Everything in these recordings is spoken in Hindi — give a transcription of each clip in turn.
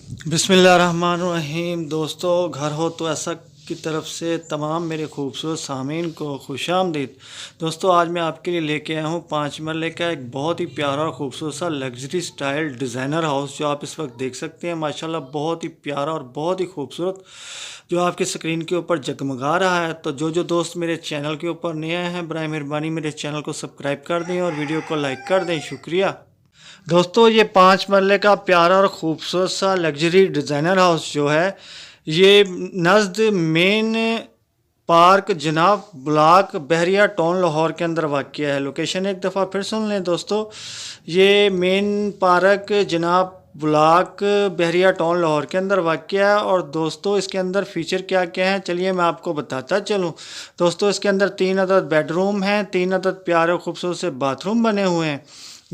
बिस्मिल्लाहिर्रहमानिर्रहीम। दोस्तों, घर हो तो ऐसा की तरफ से तमाम मेरे खूबसूरत सामीन को खुशामदीद। दोस्तों, आज मैं आपके लिए लेके आया हूँ 5 मरले का एक बहुत ही प्यारा और खूबसूरत सा लग्जरी स्टाइल डिज़ाइनर हाउस, जो आप इस वक्त देख सकते हैं। माशाल्लाह बहुत ही प्यारा और बहुत ही खूबसूरत, जो आपकी स्क्रीन के ऊपर जगमगा रहा है। तो जो दोस्त मेरे चैनल के ऊपर नए हैं, बराए मेहरबानी मेरे चैनल को सब्सक्राइब कर दें और वीडियो को लाइक कर दें। शुक्रिया। दोस्तों, ये 5 मरले का प्यारा और ख़ूबसूरत सा लग्जरी डिज़ाइनर हाउस जो है, ये नज़द मेन पार्क जनाब ब्लॉक बहरिया टाउन लाहौर के अंदर वाक़या है। लोकेशन एक दफ़ा फिर सुन लें दोस्तों, ये मेन पार्क जनाब ब्लॉक बहरिया टाउन लाहौर के अंदर वाक़या है। और दोस्तों, इसके अंदर फ़ीचर क्या क्या हैं, चलिए मैं आपको बताता चलूँ। दोस्तों, इसके अंदर 3 अदद बेडरूम हैं, 3 अदद प्यारे खूबसूरत से बाथरूम बने हुए हैं।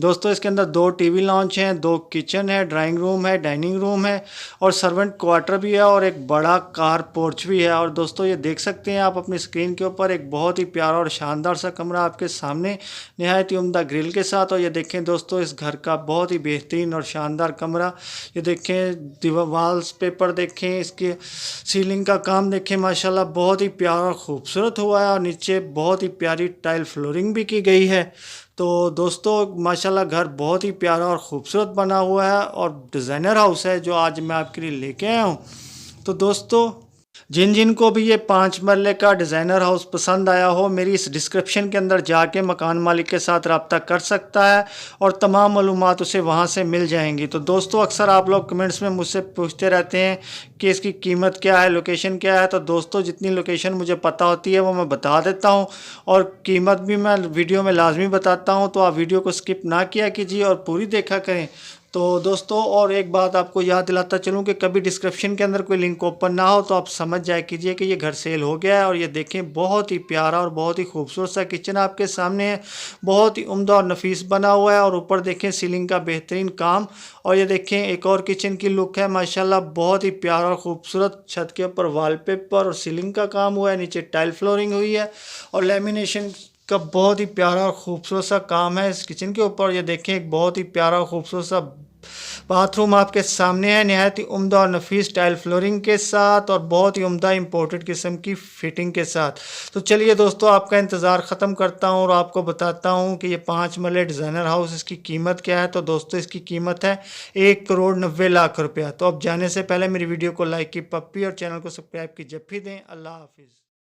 दोस्तों, इसके अंदर 2 टीवी लॉन्च हैं, 2 किचन है, ड्राइंग रूम है, डाइनिंग रूम है और सर्वेंट क्वार्टर भी है और एक बड़ा कार पोर्च भी है। और दोस्तों, ये देख सकते हैं आप अपनी स्क्रीन के ऊपर एक बहुत ही प्यारा और शानदार सा कमरा आपके सामने, नहायत ही उम्दा ग्रिल के साथ। और ये देखें दोस्तों, इस घर का बहुत ही बेहतरीन और शानदार कमरा। ये देखें दीवार पेपर देखें, इसके सीलिंग का काम देखें, माशाल्लाह बहुत ही प्यारा और खूबसूरत हुआ है। और नीचे बहुत ही प्यारी टाइल फ्लोरिंग भी की गई है। तो दोस्तों, माशाल्लाह घर बहुत ही प्यारा और ख़ूबसूरत बना हुआ है और डिज़ाइनर हाउस है जो आज मैं आपके लिए लेके आया हूँ। तो दोस्तों, जिन को भी ये 5 मरले का डिज़ाइनर हाउस पसंद आया हो, मेरी इस डिस्क्रिप्शन के अंदर जाके मकान मालिक के साथ रब्ता कर सकता है और तमाम मालूमात उसे वहाँ से मिल जाएंगी। तो दोस्तों, अक्सर आप लोग कमेंट्स में मुझसे पूछते रहते हैं कि इसकी कीमत क्या है, लोकेशन क्या है। तो दोस्तों, जितनी लोकेशन मुझे पता होती है वो मैं बता देता हूँ और कीमत भी मैं वीडियो में लाजमी बताता हूँ। तो आप वीडियो को स्किप ना किया कीजिए और पूरी देखा करें। तो दोस्तों, और एक बात आपको याद दिलाता चलूँ कि कभी डिस्क्रिप्शन के अंदर कोई लिंक ओपन ना हो तो आप समझ जाए कीजिए कि ये घर सेल हो गया है। और ये देखें, बहुत ही प्यारा और बहुत ही खूबसूरत सा किचन आपके सामने है, बहुत ही उम्दा और नफीस बना हुआ है। और ऊपर देखें सीलिंग का बेहतरीन काम। और ये देखें एक और किचन की लुक है, माशाल्लाह बहुत ही प्यारा और खूबसूरत। छत के ऊपर वॉलपेपर और सीलिंग का काम हुआ है, नीचे टाइल फ्लोरिंग हुई है और लेमिनेशन का बहुत ही प्यारा और खूबसूरत सा काम है इस किचन के ऊपर। ये देखें एक बहुत ही प्यारा और खूबसूरत सा बाथरूम आपके सामने है, नहायत ही उम्दा और नफीस टाइल फ्लोरिंग के साथ और बहुत ही उम्दा इंपोर्टेड किस्म की फिटिंग के साथ। तो चलिए दोस्तों, आपका इंतज़ार ख़त्म करता हूँ और आपको बताता हूँ कि ये 5 मरले डिज़ाइनर हाउस, इसकी कीमत क्या है। तो दोस्तों, इसकी कीमत है 1,90,00,000 रुपया। तो अब जाने से पहले मेरी वीडियो को लाइक की पप्पी और चैनल को सब्सक्राइब की जप्पी दें। अल्लाह हाफिज़।